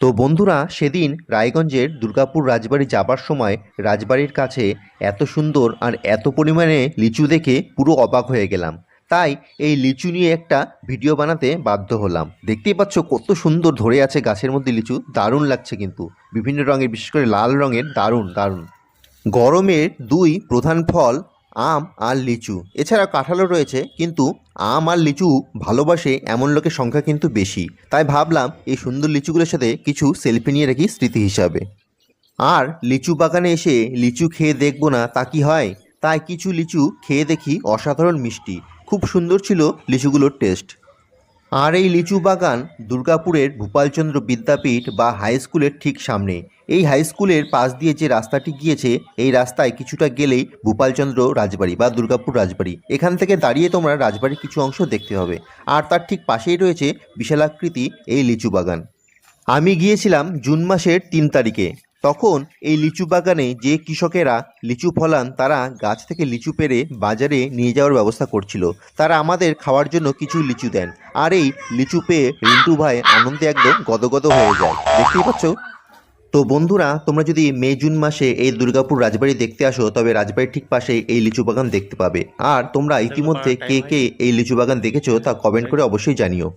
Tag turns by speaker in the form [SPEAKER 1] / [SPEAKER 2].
[SPEAKER 1] তো বন্ধুরা, সেদিন রায়গঞ্জের দুর্গাপুর রাজবাড়ি যাবার সময় রাজবাড়ির কাছে এত সুন্দর আর এত পরিমাণে লিচু দেখে পুরো অবাক হয়ে গেলাম। তাই এই লিচু নিয়ে একটা ভিডিও বানাতে বাধ্য হলাম। দেখতেই পাচ্ছ কত সুন্দর ধরে আছে গাছের মধ্যে লিচু, দারুণ লাগছে কিন্তু বিভিন্ন রঙের, বিশেষ করে লাল রঙের, দারুণ দারুণ। গরমের দুই প্রধান ফল আম আর লিচু, এছাড়া কাঁঠালও রয়েছে, কিন্তু আম আর লিচু ভালোবাসে এমন লোকের সংখ্যা কিন্তু বেশি। তাই ভাবলাম এই সুন্দর লিচুগুলোর সাথে কিছু সেলফি নিয়ে রাখি স্মৃতি হিসাবে। আর লিচু বাগানে এসে লিচু খেয়ে দেখবো না তা কি হয়? তাই কিছু লিচু খেয়ে দেখি, অসাধারণ মিষ্টি, খুব সুন্দর ছিল লিচুগুলোর টেস্ট। আর এই লিচু বাগান দুর্গাপুরের ভূপালচন্দ্র বিদ্যাপীঠ বা হাই স্কুলের ঠিক সামনে। এই হাই স্কুলের পাশ দিয়ে যে রাস্তাটি গিয়েছে, এই রাস্তায় কিছুটা গেলেই ভূপালচন্দ্র রাজবাড়ি বা দুর্গাপুর রাজবাড়ি। এখান থেকে দাঁড়িয়ে তোমরা রাজবাড়ির কিছু অংশ দেখতে হবে। আর তার ঠিক পাশেই রয়েছে বিশালাকৃতি এই লিচু বাগান। আমি গিয়েছিলাম জুন মাসের 3 তারিখে। তখন এই লিচু বাগানে যে কৃষকেরা লিচু ফলান, তারা গাছ থেকে লিচু পেড়ে বাজারে নিয়ে যাওয়ার ব্যবস্থা করছিল। তারা আমাদের খাওয়ার জন্য কিছু লিচু দেন। আর এই লিচু পেয়ে রিন্টু ভাই আনন্দে একদম গদগদ হয়ে যায়, দেখতেই পাচ্ছ। তো বন্ধুরা, তোমরা যদি মে জুন মাসে এই দুর্গাপুর রাজবাড়ি দেখতে আসো, তবে রাজবাড়ির ঠিক পাশে এই লিচু বাগান দেখতে পাবে। আর তোমরা ইতিমধ্যে কে কে এই লিচু বাগান দেখেছো তা কমেন্ট করে অবশ্যই জানিও।